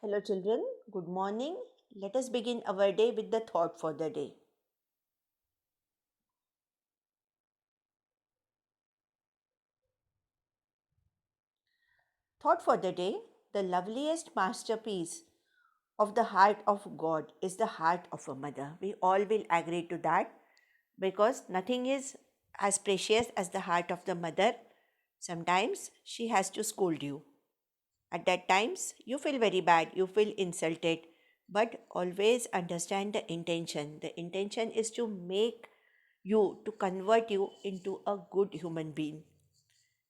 Hello, children. Good morning. Let us begin our day with the thought for the day. Thought for the day: the loveliest masterpiece of the heart of God is the heart of a mother. We all will agree to that because nothing is as precious as the heart of the mother. Sometimes she has to scold you. At that times, you feel very bad, you feel insulted, but always understand the intention. The intention is to make you, to convert you into a good human being.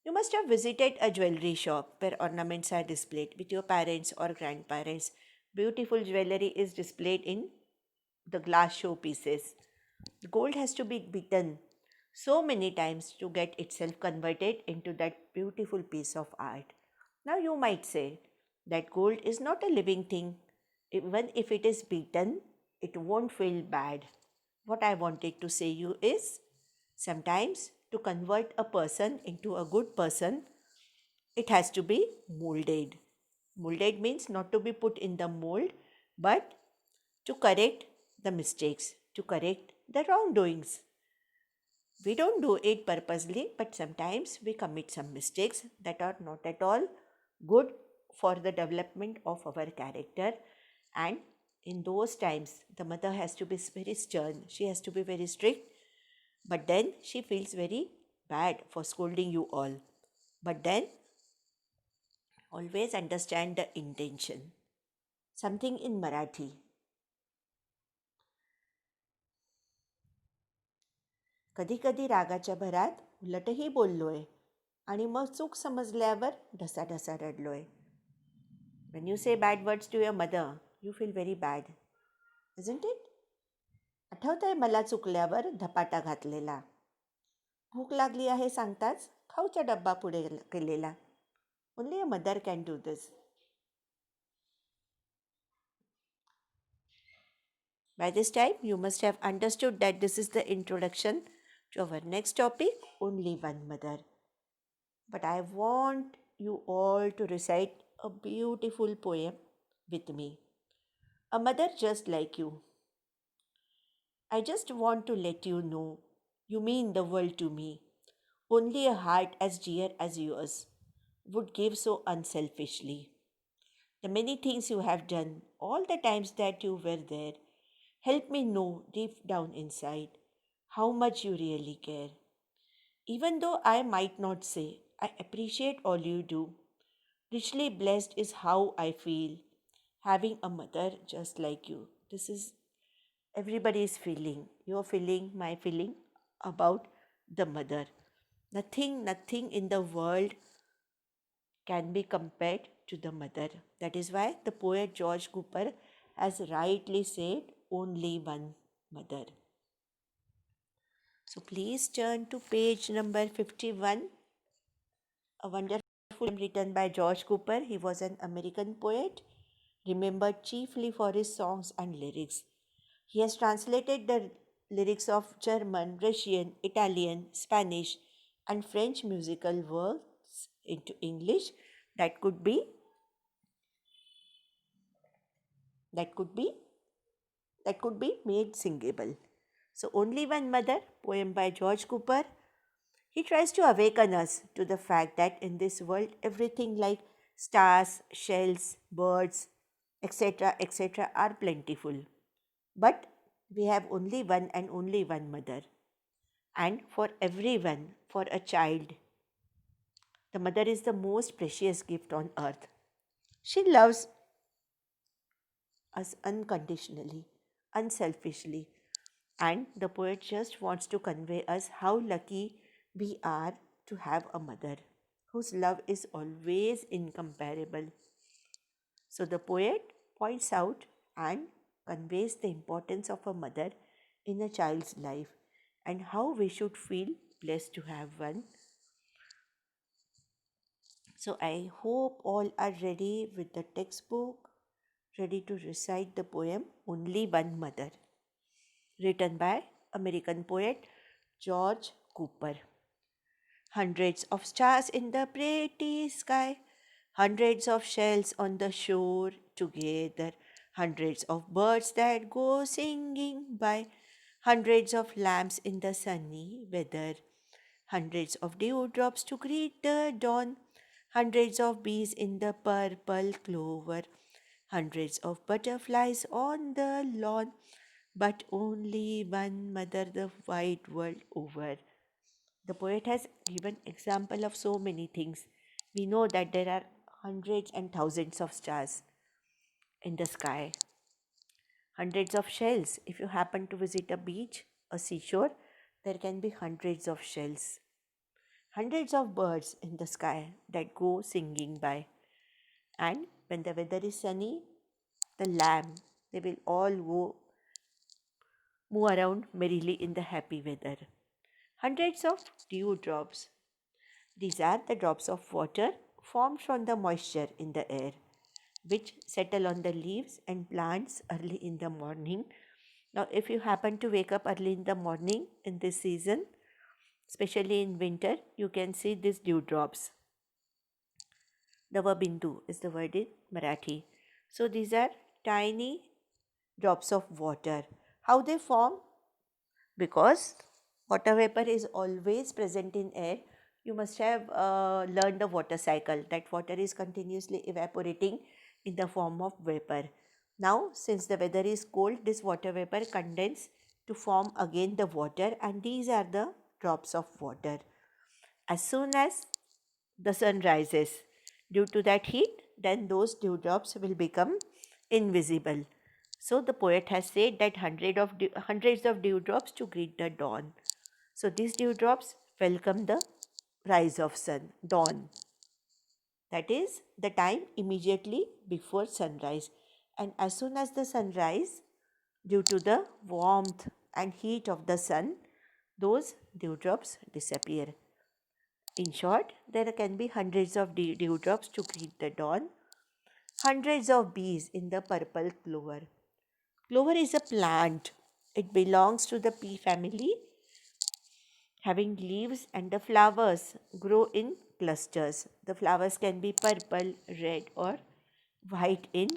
You must have visited a jewelry shop where ornaments are displayed with your parents or grandparents. Beautiful jewelry is displayed in the glass showpieces. Gold has to be beaten so many times to get itself converted into that beautiful piece of art. Now you might say that gold is not a living thing. Even if it is beaten, it won't feel bad. What I wanted to say you is sometimes to convert a person into a good person, it has to be molded. Molded means not to be put in the mold, but to correct the mistakes, to correct the wrongdoings. We don't do it purposely, but sometimes we commit some mistakes that are not at all good for the development of our character. And in those times, the mother has to be very stern, she has to be very strict, but then she feels very bad for scolding you all. But then always understand the intention. Something in Marathi. कधी कधी रागाच्या भरात उलटही बोललोय आणि मग चूक समजल्यावर ढसाढसा रडलोय. When you say bad words to your mother, you feel very bad, isn't it? आठवतंय मला चुकल्यावर धपाटा घातलेला. भूक लागली आहे सांगताच खाऊचा डब्बा पुढे केलेला. Only a mother can do this. By this time, you must have understood that this is the introduction to our next topic, only one mother. But I want you all to recite a beautiful poem with me. A mother just like you. I just want to let you know you mean the world to me. Only a heart as dear as yours would give so unselfishly. The many things you have done, all the times that you were there, help me know deep down inside how much you really care. Even though I might not say, I appreciate all you do. Richly blessed is how I feel having a mother just like you. This is everybody's feeling. Your feeling, my feeling about the mother. Nothing in the world can be compared to the mother. That is why the poet George Cooper has rightly said only one mother. So please turn to page number 51, a wonderful poem written by George Cooper. He was an American poet, remembered chiefly for his songs and lyrics. He has translated the lyrics of German, Russian, Italian, Spanish, and French musical works into English that could be that could be that could be made singable. So only one mother, poem by George Cooper. He tries to awaken us to the fact that in this world everything like stars, shells, birds, etc., are plentiful. But we have only one and only one mother. And for everyone, for a child, the mother is the most precious gift on earth. She loves us unconditionally, unselfishly, and the poet just wants to convey us how lucky we are to have a mother whose love is always incomparable. So the poet points out and conveys the importance of a mother in a child's life and how we should feel blessed to have one. So I hope all are ready with the textbook, ready to recite the poem Only One Mother, written by American poet George Cooper. Hundreds of stars in the pretty sky, hundreds of shells on the shore, together, hundreds of birds that go singing by, hundreds of lamps in the sunny weather, hundreds of dewdrops to greet the dawn, hundreds of bees in the purple clover, hundreds of butterflies on the lawn, but only one mother the wide world over. The poet has given example of so many things. We know that there are hundreds and thousands of stars in the sky, hundreds of shells. If you happen to visit a beach, a seashore, there can be hundreds of shells, hundreds of birds in the sky that go singing by. And when the weather is sunny, the lamb, they will all go move around merrily in the happy weather. Hundreds of dewdrops. These are the drops of water formed from the moisture in the air, which settle on the leaves and plants early in the morning. Now, if you happen to wake up early in the morning in this season, especially in winter, you can see these dewdrops. Navabindu is the word in Marathi. So, these are tiny drops of water. How they form? Because water vapor is always present in air. You must have learned the water cycle, that water is continuously evaporating in the form of vapor. Now, since the weather is cold, this water vapor condense to form again the water, and these are the drops of water. As soon as the sun rises, due to that heat, then those dewdrops will become invisible. So the poet has said that hundreds of dewdrops to greet the dawn. So these dewdrops welcome the rise of sun, dawn. That is the time immediately before sunrise. And as soon as the sunrise, due to the warmth and heat of the sun, those dewdrops disappear. In short, there can be hundreds of dewdrops to greet the dawn, hundreds of bees in the purple clover. Clover is a plant. It belongs to the pea family, having leaves, and the flowers grow in clusters. The flowers can be purple, red, or white in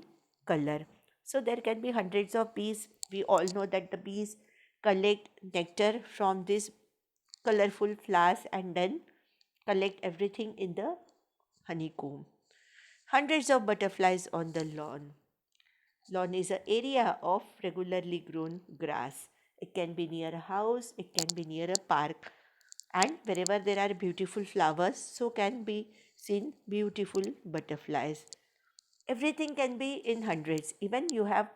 color. So there can be hundreds of bees. We all know that the bees collect nectar from these colorful flowers and then collect everything in the honeycomb. Hundreds of butterflies on the lawn. Lawn is an area of regularly grown grass. It can be near a house, it can be near a park, and wherever there are beautiful flowers, so can be seen beautiful butterflies. Everything can be in hundreds. Even you have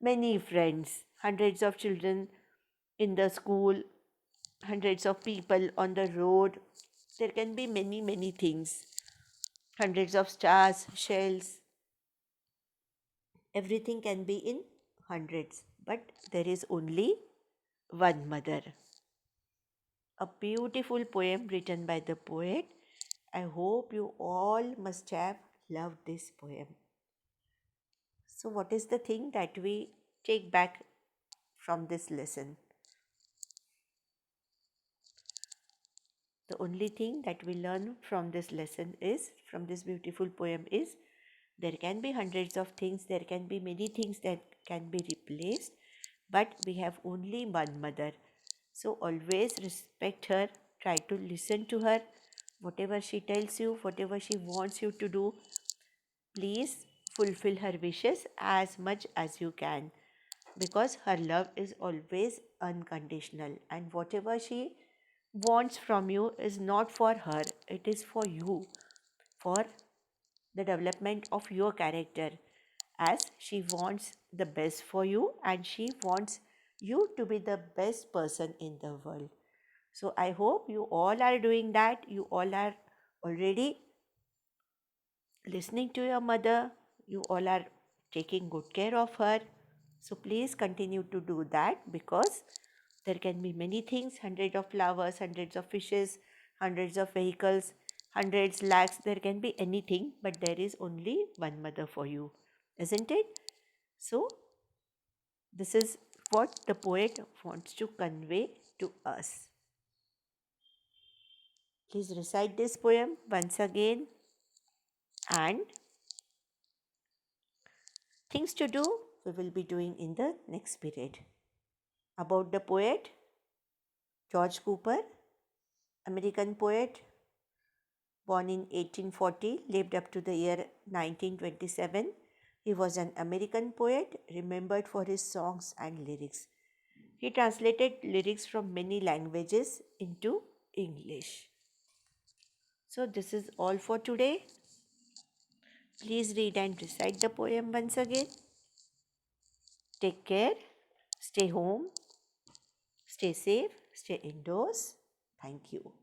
many friends, hundreds of children in the school, hundreds of people on the road. There can be many, many things. Hundreds of stars, shells, everything can be in hundreds. But there is only one mother. A beautiful poem written by the poet. I hope you all must have loved this poem. So, what is the thing that we take back from this lesson? The only thing that we learn from this lesson is, from this beautiful poem, is there can be hundreds of things, there can be many things that can be replaced, but we have only one mother. So always respect her, try to listen to her, whatever she tells you, whatever she wants you to do, please fulfill her wishes as much as you can, because her love is always unconditional, and whatever she wants from you is not for her, it is for you, for the development of your character, as she wants the best for you and she wants you to be the best person in the world. So I hope you all are doing that. You all are already listening to your mother. You all are taking good care of her. So please continue to do that, because there can be many things, hundreds of flowers, hundreds of fishes, hundreds of vehicles, hundreds, lakhs, there can be anything, but there is only one mother for you, isn't it? So, this is what the poet wants to convey to us. Please recite this poem once again and Things to do we will be doing in the next period. About the poet George Cooper, American poet, born in 1840, lived up to the year 1927. He was an American poet, remembered for his songs and lyrics. He translated lyrics from many languages into English. So, this is all for today. Please read and recite the poem once again. Take care, stay home, stay safe, stay indoors. Thank you.